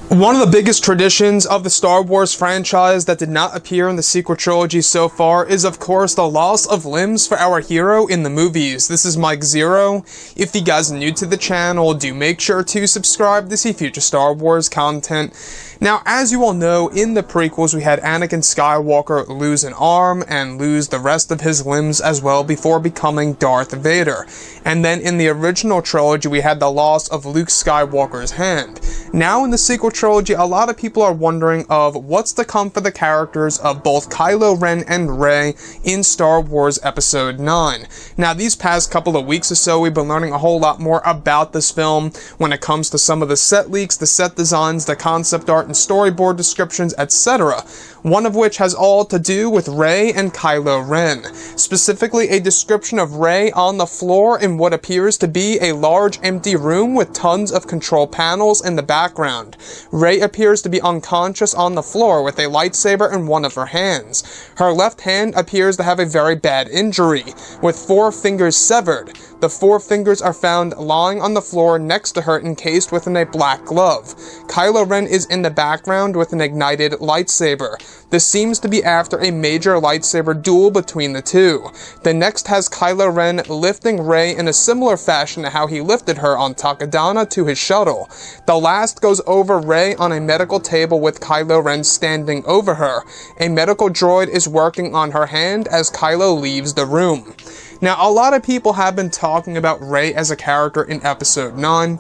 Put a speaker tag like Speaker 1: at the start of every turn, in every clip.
Speaker 1: One of the biggest traditions of the Star Wars franchise that did not appear in the sequel trilogy so far is, of course, the loss of limbs for our hero in the movies. This is Mike Zero. If you guys are new to the channel, do make sure to subscribe to see future Star Wars content. Now, as you all know, in the prequels, we had Anakin Skywalker lose an arm and lose the rest of his limbs as well before becoming Darth Vader. And then in the original trilogy, we had the loss of Luke Skywalker's hand. Now in the sequel trilogy, a lot of people are wondering of what's to come for the characters of both Kylo Ren and Rey in Star Wars Episode 9. Now, these past couple of weeks or so, we've been learning a whole lot more about this film when it comes to some of the set leaks, the set designs, the concept art, and storyboard descriptions, etc. One of which has all to do with Rey and Kylo Ren. Specifically, a description of Rey on the floor in what appears to be a large empty room with tons of control panels in the background. Rey appears to be unconscious on the floor with a lightsaber in one of her hands. Her left hand appears to have a very bad injury, with 4 fingers severed. The 4 fingers are found lying on the floor next to her, encased within a black glove. Kylo Ren is in the background with an ignited lightsaber. This seems to be after a major lightsaber duel between the two. The next has Kylo Ren lifting Rey in a similar fashion to how he lifted her on Takodana to his shuttle. The last goes over Rey on a medical table with Kylo Ren standing over her. A medical droid is working on her hand as Kylo leaves the room. Now, a lot of people have been talking about Rey as a character in Episode 9,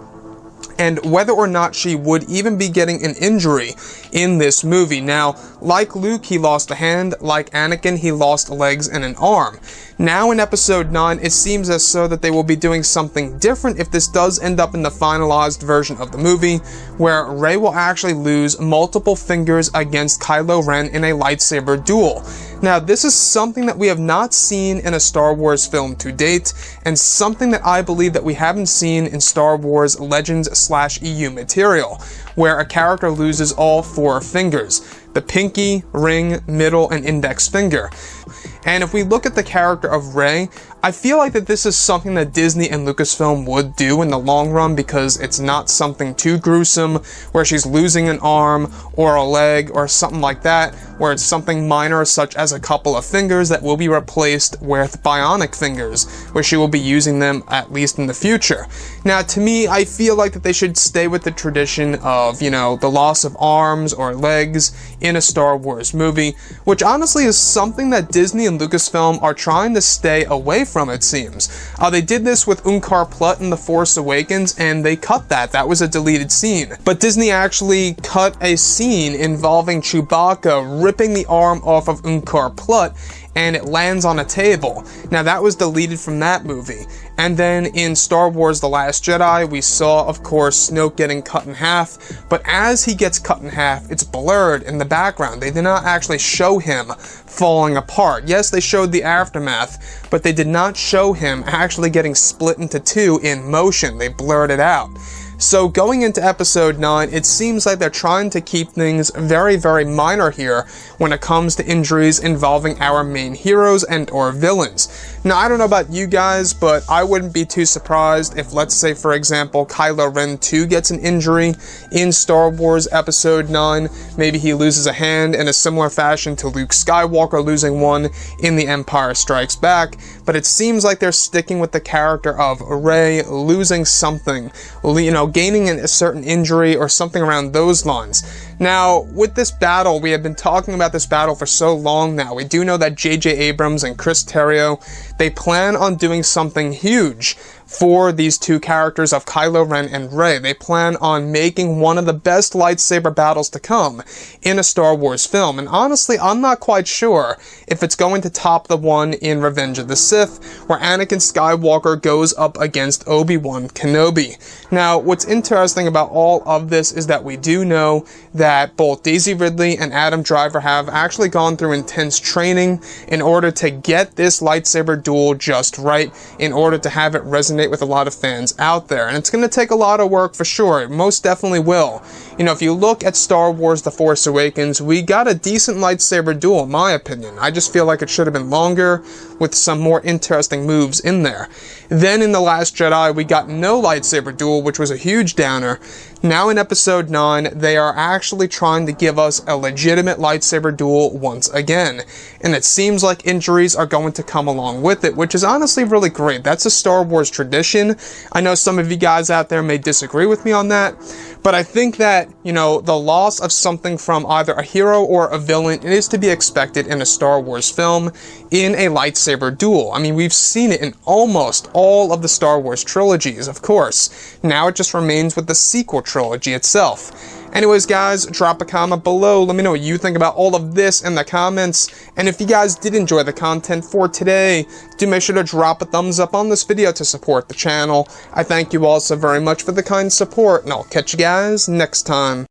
Speaker 1: and whether or not she would even be getting an injury in this movie. Now, like Luke, he lost a hand. Like Anakin, he lost legs and an arm. Now in Episode 9, it seems as so that they will be doing something different if this does end up in the finalized version of the movie, where Rey will actually lose multiple fingers against Kylo Ren in a lightsaber duel. Now, this is something that we have not seen in a Star Wars film to date, and something that I believe that we haven't seen in Star Wars Legends/EU material, where a character loses all 4 fingers: the pinky, ring, middle, and index finger. And if we look at the character of Rey, I feel like that this is something that Disney and Lucasfilm would do in the long run, because it's not something too gruesome where she's losing an arm or a leg or something like that, where it's something minor such as a couple of fingers that will be replaced with bionic fingers, where she will be using them at least in the future. Now, to me, I feel like that they should stay with the tradition of, the loss of arms or legs in a Star Wars movie, which honestly is something that Disney and Lucasfilm are trying to stay away from, it seems. They did this with Unkar Plutt in The Force Awakens, and they cut that. That was a deleted scene. But Disney actually cut a scene involving Chewbacca ripping the arm off of Unkar Plutt, and it lands on a table. Now, that was deleted from that movie. And then in Star Wars The Last Jedi, we saw, of course, Snoke getting cut in half, but as he gets cut in half, it's blurred in the background. They did not actually show him falling apart. Yes, they showed the aftermath, but they did not show him actually getting split into 2 in motion. They blurred it out. So going into Episode 9, it seems like they're trying to keep things very, very minor here when it comes to injuries involving our main heroes and or villains. Now, I don't know about you guys, but I wouldn't be too surprised if, let's say, for example, Kylo Ren 2 gets an injury in Star Wars Episode 9. Maybe he loses a hand in a similar fashion to Luke Skywalker losing one in The Empire Strikes Back, but it seems like they're sticking with the character of Rey losing something, gaining a certain injury or something around those lines. Now, with this battle, we have been talking about this battle for so long now. We do know that J.J. Abrams and Chris Terrio, they plan on doing something huge for these 2 characters of Kylo Ren and Rey. They plan on making one of the best lightsaber battles to come in a Star Wars film. And honestly, I'm not quite sure if it's going to top the one in Revenge of the Sith, where Anakin Skywalker goes up against Obi-Wan Kenobi. Now, what's interesting about all of this is that we do know that both Daisy Ridley and Adam Driver have actually gone through intense training in order to get this lightsaber duel just right, in order to have it resonate with a lot of fans out there. And it's going to take a lot of work for sure. It most definitely will. If you look at Star Wars The Force Awakens, we got a decent lightsaber duel, in my opinion. I just feel like it should have been longer, with some more interesting moves in there. Then in The Last Jedi, we got no lightsaber duel, which was a huge downer. Now in episode 9, they are actually trying to give us a legitimate lightsaber duel once again, and it seems like injuries are going to come along with it, which is honestly really great. That's a Star Wars tradition. I know some of you guys out there may disagree with me on that, but I think that, you know, the loss of something from either a hero or a villain is to be expected in a Star Wars film in a lightsaber duel. I mean, we've seen it in almost all of the Star Wars trilogies, of course. Now it just remains with the sequel trilogy itself. Anyways, guys, drop a comment below. Let me know what you think about all of this in the comments. And if you guys did enjoy the content for today, do make sure to drop a thumbs up on this video to support the channel. I thank you all so very much for the kind support, and I'll catch you guys next time.